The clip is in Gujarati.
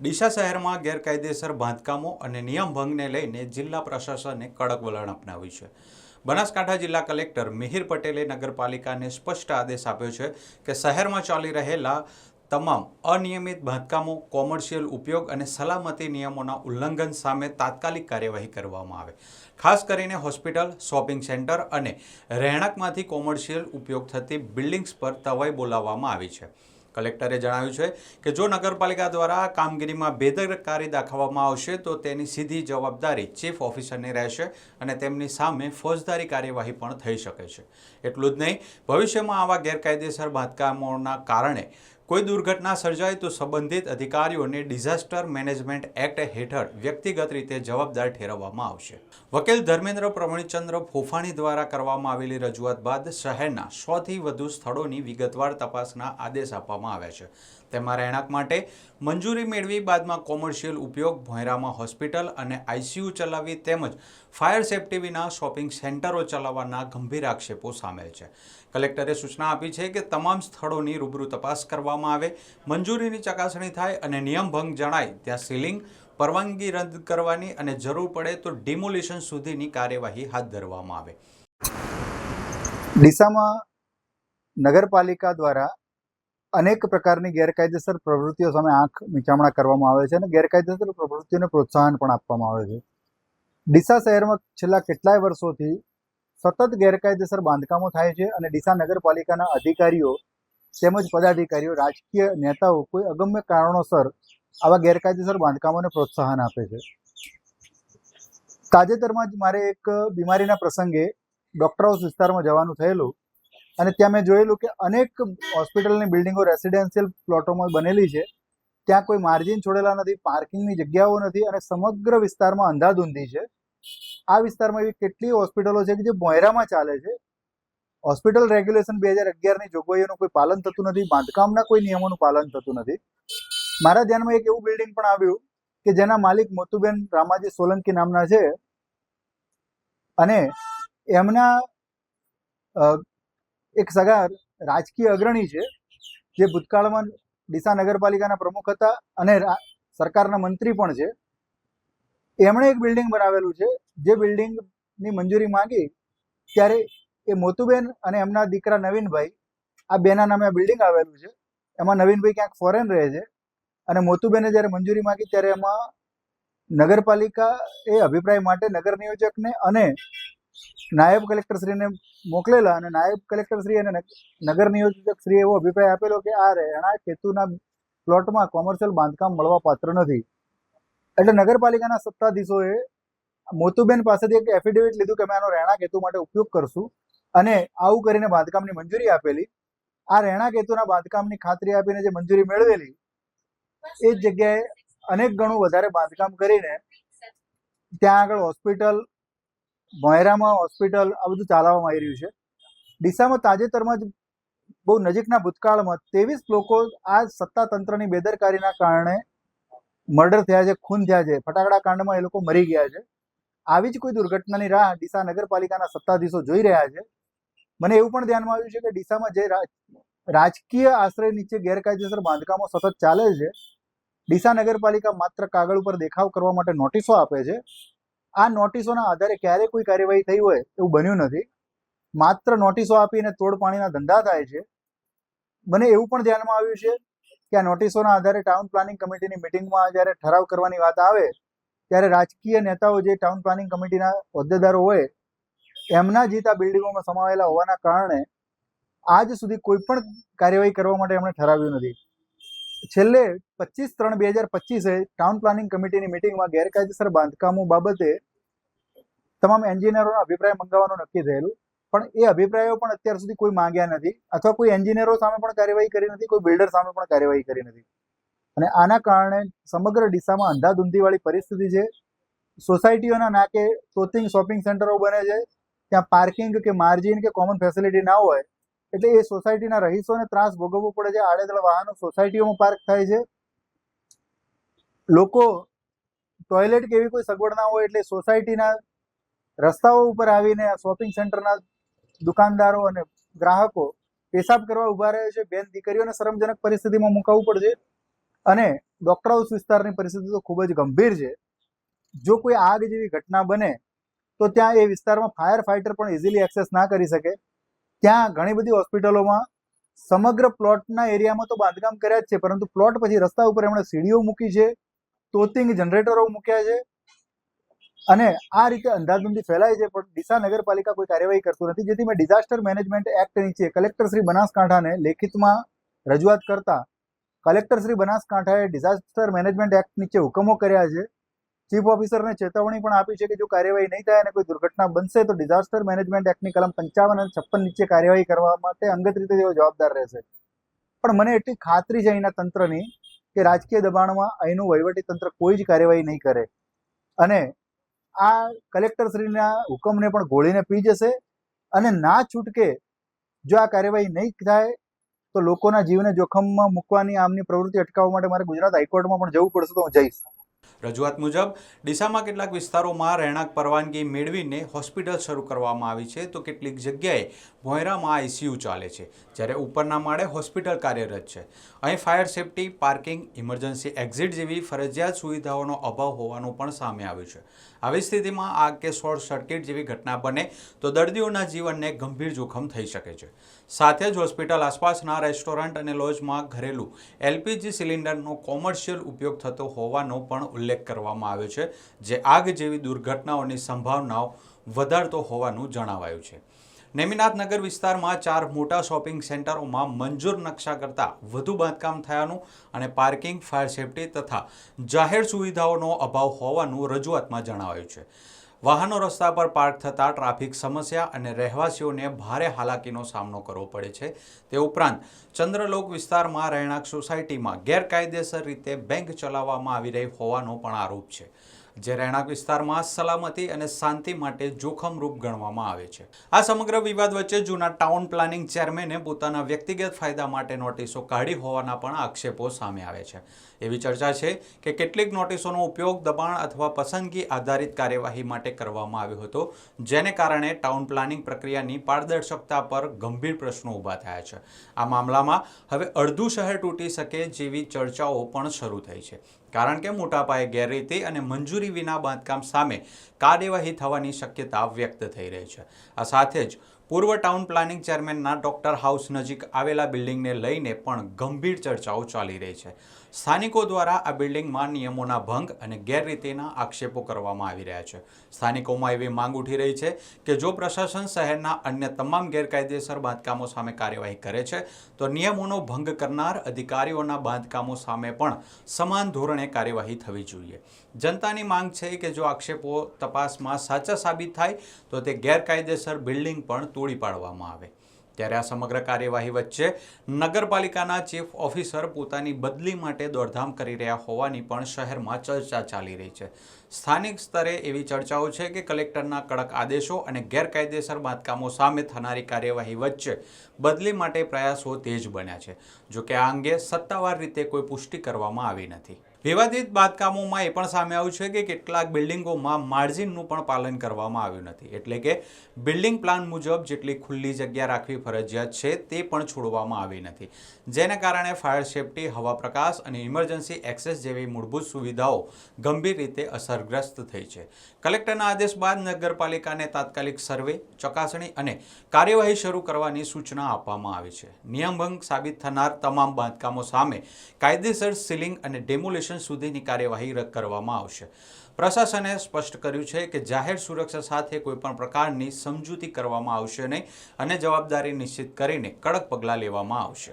ડીસા શહેરમાં ગેરકાયદેસર બાંધકામો અને નિયમ ભંગને લઈને જિલ્લા પ્રશાસને કડક વલણ અપનાવ્યું છે. બનાસકાંઠા જિલ્લા કલેક્ટર મિહિર પટેલે નગરપાલિકાને સ્પષ્ટ આદેશ આપ્યો છે કે શહેરમાં ચાલી રહેલા તમામ અનિયમિત બાંધકામો, કોમર્શિયલ ઉપયોગ અને સલામતી નિયમોના ઉલ્લંઘન સામે તાત્કાલિક કાર્યવાહી કરવામાં આવે. ખાસ કરીને હોસ્પિટલ, શોપિંગ સેન્ટર અને રહેણાંકમાંથી કોમર્શિયલ ઉપયોગ થતી બિલ્ડિંગ્સ પર તવાઈ બોલાવવામાં આવી છે. કલેક્ટરે જણાવ્યું છે કે જો નગરપાલિકા દ્વારા કામગીરીમાં બેદરકારી દાખવવામાં આવશે તો તેની સીધી જવાબદારી ચીફ ઓફિસરની રહેશે અને તેમની સામે ફોજદારી કાર્યવાહી પણ થઈ શકે છે. એટલું જ નહીં, ભવિષ્યમાં આવા ગેરકાયદેસર બાંધકામોના કારણે કોઈ દુર્ઘટના સર્જાય તો સંબંધિત અધિકારીઓને ડિઝાસ્ટર મેનેજમેન્ટ એક્ટ હેઠળ વ્યક્તિગત રીતે જવાબદાર ઠેરવવામાં આવશે. વકીલ ધર્મેન્દ્ર પ્રવીણચંદ્ર ફોફાણી દ્વારા કરવામાં આવેલી રજૂઆત બાદ શહેરના 100થી વધુ સ્થળોની વિગતવાર તપાસના આદેશ આપવામાં આવ્યા છે. તેમાં રહેણાંક માટે મંજૂરી મેળવી બાદમાં કોમર્શિયલ ઉપયોગ, ભોંયરામાં હોસ્પિટલ અને આઈસીયુ ચલાવવી તેમજ ફાયર સેફટી વિના શોપિંગ સેન્ટરો ચલાવવાના ગંભીર આક્ષેપો સામેલ છે. કલેક્ટરે સૂચના આપી છે કે તમામ સ્થળોની રૂબરૂ તપાસ કરવામાં આવે, મંજૂરીની ચકાસણી થાય અને નિયમ ભંગ જણાય ત્યાં સીલિંગ, પરવાનગી રદ કરવાની અને જરૂર પડે તો ડિમોલિશન સુધીની કાર્યવાહી હાથ ધરવામાં આવે. ડીસામાં નગરપાલિકા દ્વારા અનેક પ્રકારની ગેરકાયદેસર પ્રવૃત્તિઓ સામે આંખ મીચામણા કરવામાં આવે છે અને ગેરકાયદેસર પ્રવૃત્તિઓને પ્રોત્સાહન પણ આપવામાં આવે છે. ડીસા શહેરમાં છેલ્લા કેટલાય વર્ષોથી સતત ગેરકાયદેસર બાંધકામો થાય છે અને ડીસા નગરપાલિકાના અધિકારીઓ તેમજ પદાધિકારીઓ, રાજકીય નેતાઓ કોઈ અગમ્ય કારણોસર આવા ગેરકાયદેસર બાંધકામોને પ્રોત્સાહન આપે છે. તાજેતરમાં જ મારે એક બીમારીના પ્રસંગે ડૉક્ટર હાઉસ વિસ્તારમાં જવાનું થયેલું અને ત્યાં મેં જોયેલું કે અનેક હોસ્પિટલની બિલ્ડિંગો રેસિડેન્શિયલ પ્લોટોમાં બનેલી છે. ત્યાં કોઈ માર્જિન છોડેલા નથી, પાર્કિંગની જગ્યાઓ નથી અને સમગ્ર વિસ્તારમાં અંધાધૂંધી છે. આ વિસ્તારમાં એવી કેટલી હોસ્પિટલો છે કે જે ભોંયરામાં ચાલે છે. હોસ્પિટલ રેગ્યુલેશન 2011ની જોગવાઈઓનું કોઈ પાલન થતું નથી, બાંધકામના કોઈ નિયમોનું પાલન થતું નથી. મારા ધ્યાનમાં એક એવું બિલ્ડિંગ પણ આવ્યું કે જેના માલિક મોતુબેન રામાજી સોલંકી નામના છે અને એમના એક સગા રાજકીય અગ્રણી છે જે ભૂતકાળમાં ડીસા નગરપાલિકાના પ્રમુખ હતા અને સરકારના મંત્રી પણ છે. એમણે એક બિલ્ડિંગ બનાવેલું છે. જે બિલ્ડિંગની મંજૂરી માંગી ત્યારે એ મોતુબેન અને એમના દીકરા નવીનભાઈ, આ બેના નામે આ બિલ્ડિંગ આવેલું છે. એમાં નવીનભાઈ ક્યાંક ફોરેન રહે છે અને મોતુબેને જ્યારે મંજૂરી માંગી ત્યારે એમાં નગરપાલિકા એ અભિપ્રાય માટે નગર નિયોજકને અને નાયબ કલેક્ટરશ્રીને મોકલેલા અને નાયબ કલેક્ટરશ્રી અને નગર નિયોજકશ્રીએ એવો અભિપ્રાય આપેલો કે આ રહેણાંક હેતુના પ્લોટમાં કોમર્શિયલ બાંધકામ મળવા પાત્ર નથી. એટલે નગરપાલિકાના સત્તાધીશોએ મોતુબેન પાસેથી એક એફિડેવિટ લીધું કે અમે આનો રહેણાંક હેતુ માટે ઉપયોગ કરશું અને આવું કરીને બાંધકામની મંજૂરી આપેલી. આ રહેણાંક હેતુના બાંધકામની ખાતરી આપીને જે મંજૂરી મેળવેલી એ જ જગ્યાએ અનેક ગણું વધારે બાંધકામ કરીને ત્યાં આગળ હોસ્પિટલ, ભોંયરામાં હોસ્પિટલ આ બધું ચાલવામાં આવી રહ્યું છે. ડીસામાં તાજેતરમાં જ બહુ નજીકના ભૂતકાળમાં 23 લોકો આ સત્તાતંત્રની બેદરકારીના કારણે મર્ડર થયા છે, ખૂન થયા છે. ફટાકડા કાંડમાં એ લોકો મરી ગયા છે. આવી જ કોઈ દુર્ઘટનાની રાહ ડીસા નગરપાલિકાના સત્તાધીશો જોઈ રહ્યા છે. મને એવું પણ ધ્યાનમાં આવ્યું છે કે ડીસામાં જે રાજકીય આશ્રય નીચે ગેરકાયદેસર બાંધકામો સતત ચાલે છે, ડીસા નગરપાલિકા માત્ર કાગળ ઉપર દેખાવ કરવા માટે નોટિસો આપે છે. આ નોટિસોના આધારે ક્યારેય કોઈ કાર્યવાહી થઈ હોય એવું બન્યું નથી. માત્ર નોટિસો આપીને તોડ પાણીના ધંધા થાય છે. મને એવું પણ ધ્યાનમાં આવ્યું છે કે આ નોટિસોના આધારે ટાઉન પ્લાનિંગ કમિટીની મિટિંગમાં જ્યારે ઠરાવ કરવાની વાત આવે ત્યારે રાજકીય નેતાઓ જે ટાઉન પ્લાનિંગ કમિટીના હોદ્દેદારો હોય એમના જીત આ બિલ્ડિંગોમાં સમાવેલા હોવાના કારણે આજ સુધી કોઈ પણ કાર્યવાહી કરવા માટે એમણે ઠરાવ્યું નથી. છેલ્લે 25/3/2025 ટાઉન પ્લાનિંગ કમિટીની મિટિંગમાં ગેરકાયદેસર બાંધકામો બાબતે તમામ એન્જિનિયરોનો અભિપ્રાય મંગાવવાનું નક્કી થયેલું, પણ એ અભિપ્રાયો પણ અત્યાર સુધી કોઈ માંગ્યા નથી અથવા કોઈ એન્જિનિયરો સામે પણ કાર્યવાહી કરી નથી, કોઈ બિલ્ડર સામે પણ કાર્યવાહી કરી નથી. અને આના કારણે સમગ્ર ડીસામાં અંધાધૂંધીવાળી પરિસ્થિતિ છે. સોસાયટીઓના નાકે ક્લોથિંગ શોપિંગ સેન્ટરો બને છે. ત્યાં પાર્કિંગ કે માર્જિન કે કોમન ફેસિલિટી ના હોય એટલે એ સોસાયટીના રહીશોને ત્રાસ ભોગવવો પડે છે. આડેધડ વાહનો સોસાયટીઓમાં પાર્ક થાય છે. લોકો ટોયલેટ કે એવી કોઈ સગવડ ના હોય એટલે સોસાયટીના રસ્તાઓ ઉપર આવીને શોપિંગ સેન્ટરના દુકાનદારો અને ગ્રાહકો પેશાબ કરવા ઊભા રહે છે. બેન દીકરીઓને શરમજનક પરિસ્થિતિમાં મુકાવવું પડશે અને ડોક્ટર હાઉસ વિસ્તારની પરિસ્થિતિ તો ખૂબ જ ગંભીર છે. જો કોઈ આગ જેવી ઘટના બને તો ત્યાં એ વિસ્તારમાં ફાયર ફાઇટર પણ ઇઝીલી એક્સેસ ના કરી શકે. ત્યાં ઘણી બધી હોસ્પિટલોમાં સમગ્ર પ્લોટના એરિયામાં તો બાંધકામ કર્યા જ છે, પરંતુ પ્લોટ પછી રસ્તા ઉપર એમણે સીડીઓ મૂકી છે, તોતિંગ જનરેટરો મૂક્યા છે અને આ રીતે અંધાધૂંધી ફેલાય છે. પણ ડીસા નગરપાલિકા કોઈ કાર્યવાહી કરતું નથી. જેથી મેં ડિઝાસ્ટર મેનેજમેન્ટ એક્ટ નીચે કલેક્ટર શ્રી બનાસકાંઠાને લેખિતમાં રજૂઆત કરતા કલેક્ટર શ્રી બનાસકાંઠાએ ડિઝાસ્ટર મેનેજમેન્ટ એક્ટ નીચે હુકમો કર્યા છે. ચીફ ઓફિસરને ચેતવણી પણ આપી છે કે જો કાર્યવાહી નહીં થાય અને કોઈ દુર્ઘટના બનશે તો ડિઝાસ્ટર મેનેજમેન્ટ એક્ટની કલમ 55 અને 56 નીચે કાર્યવાહી કરવા માટે અંગત રીતે તેઓ જવાબદાર રહેશે. પણ મને એટલી ખાતરી છે અહીંના તંત્રની કે રાજકીય દબાણમાં અહીંનું વહીવટી તંત્ર કોઈ જ કાર્યવાહી નહીં કરે અને આ કલેક્ટરશ્રીના હુકમને પણ ગોળીને પી જશે અને ના છૂટકે જો આ કાર્યવાહી નહીં થાય તો લોકોના જીવને જોખમમાં મૂકવાની આમની પ્રવૃત્તિ અટકાવવા માટે મારે ગુજરાત હાઈકોર્ટમાં પણ જવું પડશે તો હું જઈશ. રજૂઆત મુજબ ડીસામાં કેટલાક વિસ્તારોમાં રહેણાંક પરવાનગી મેળવીને હોસ્પિટલ શરૂ કરવામાં આવી છે, તો કેટલીક જગ્યાએ ભોંયરામાં આઈસીયુ ચાલે છે, જ્યારે ઉપરના માળે હોસ્પિટલ કાર્યરત છે. અહીં fire safety, parking, emergency exit જેવી ફરજિયાત સુવિધાઓનો અભાવ હોવાનું પણ સામે આવ્યું છે. આવી સ્થિતિમાં આગ કે શોર્ટ સર્કિટ જેવી ઘટના બને તો દર્દીઓના જીવનને ગંભીર જોખમ થઈ શકે છે. સાથે જ હોસ્પિટલ આસપાસના રેસ્ટોરન્ટ અને લોજમાં ઘરેલું એલપીજી સિલિન્ડરનો કોમર્શિયલ ઉપયોગ થતો હોવાનો પણ ઉલ્લેખ કરવામાં આવ્યો છે, જે આગ જેવી દુર્ઘટનાઓની સંભાવનાઓ વધારતો હોવાનું જણાવાયું છે. નેમિનાથનગર વિસ્તારમાં 4 મોટા શોપિંગ સેન્ટરોમાં મંજૂર નકશા કરતાં વધુ બાંધકામ થયાનું અને પાર્કિંગ, ફાયર સેફટી તથા જાહેર સુવિધાઓનો અભાવ હોવાનું રજૂઆતમાં જણાવાયું છે. વાહનો રસ્તા પર પાર્ક થતાં ટ્રાફિક સમસ્યા અને રહેવાસીઓને ભારે હાલાકીનો સામનો કરવો પડે છે. તે ઉપરાંત ચંદ્રલોક વિસ્તારમાં રહેણાંક સોસાયટીમાં ગેરકાયદેસર રીતે બેંક ચલાવવામાં આવી રહી હોવાનો પણ આરોપ છે, જે રહેણાંક વિસ્તારમાં સલામતી અને શાંતિ માટે જોખમરૂપ ગણવામાં આવે છે. આ સમગ્ર વિવાદ વચ્ચે જૂના ટાઉન પ્લાનિંગ ચેરમેને પોતાના વ્યક્તિગત ફાયદા માટે નોટિસો કાઢી હોવાના પણ આક્ષેપો સામે આવે છે. એવી ચર્ચા છે કે કેટલીક નોટિસોનો ઉપયોગ દબાણ અથવા પસંદગી આધારિત કાર્યવાહી માટે કરવામાં આવ્યો હતો, જેને કારણે ટાઉન પ્લાનિંગ પ્રક્રિયાની પારદર્શકતા પર ગંભીર પ્રશ્નો ઊભા થયા છે. આ મામલામાં હવે અડધું શહેર તૂટી શકે જેવી ચર્ચાઓ પણ શરૂ થઈ છે, કારણ કે મોટા પાયે ગેરરીતિ અને મંજૂરી વિના બાંધકામ સામે કાર્યવાહી થવાની શક્યતા વ્યક્ત થઈ રહી છે. આ સાથે જ પૂર્વ ટાઉન પ્લાનિંગ ચેરમેનના ડોક્ટર હાઉસ નજીક આવેલા બિલ્ડિંગને લઈને પણ ગંભીર ચર્ચાઓ ચાલી રહી છે. સ્થાનિકો દ્વારા આ બિલ્ડિંગમાં નિયમોના ભંગ અને ગેરરીતિના આક્ષેપો કરવામાં આવી રહ્યા છે. સ્થાનિકોમાં એવી માંગ ઉઠી રહી છે કે જો પ્રશાસન શહેરના અન્ય તમામ ગેરકાયદેસર બાંધકામો સામે કાર્યવાહી કરે છે તો નિયમોનો ભંગ કરનાર અધિકારીઓના બાંધકામો સામે પણ સમાન ધોરણે કાર્યવાહી થવી જોઈએ. જનતાની માંગ છે કે જો આક્ષેપો તપાસમાં સાચા સાબિત થાય તો તે ગેરકાયદેસર બિલ્ડિંગ પણ તોડી પાડવામાં આવે. ત્યારે આ સમગ્ર કાર્યવાહી વચ્ચે નગરપાલિકાના ચીફ ઓફિસર પોતાની બદલી માટે દોડધામ કરી રહ્યા હોવાની પણ શહેરમાં ચર્ચા ચાલી રહી છે. સ્થાનિક સ્તરે એવી ચર્ચાઓ છે કે કલેક્ટરના કડક આદેશો અને ગેરકાયદેસર બાંધકામો સામે થનારી કાર્યવાહી વચ્ચે બદલી માટે પ્રયાસો તેજ બન્યા છે. જોકે આ અંગે સત્તાવાર રીતે કોઈ પુષ્ટિ કરવામાં આવી નથી. વિવાદિત બાંધકામોમાં એ પણ સામે આવ્યું છે કે કેટલાક બિલ્ડિંગોમાં માર્જિનનું પણ પાલન કરવામાં આવ્યું નથી, એટલે કે બિલ્ડિંગ પ્લાન મુજબ જેટલી ખુલ્લી જગ્યા રાખવી ફરજિયાત છે તે પણ છોડવામાં આવી નથી, જેને કારણે ફાયર સેફટી, હવા પ્રકાશ અને ઇમરજન્સી એક્સેસ જેવી મૂળભૂત સુવિધાઓ ગંભીર રીતે અસરગ્રસ્ત થઈ છે. કલેક્ટરના આદેશ બાદ નગરપાલિકાને તાત્કાલિક સર્વે, ચકાસણી અને કાર્યવાહી શરૂ કરવાની સૂચના આપવામાં આવી છે. નિયમભંગ સાબિત થનાર તમામ બાંધકામો સામે કાયદેસર સીલિંગ અને ડેમોલિશન સુધીની કાર્યવાહી કરવામાં આવશે. પ્રશાસને સ્પષ્ટ કર્યું છે કે જાહેર સુરક્ષા સાથે કોઈપણ પ્રકારની સમજૂતી કરવામાં આવશે નહીં અને જવાબદારી નિશ્ચિત કરીને કડક પગલાં લેવામાં આવશે.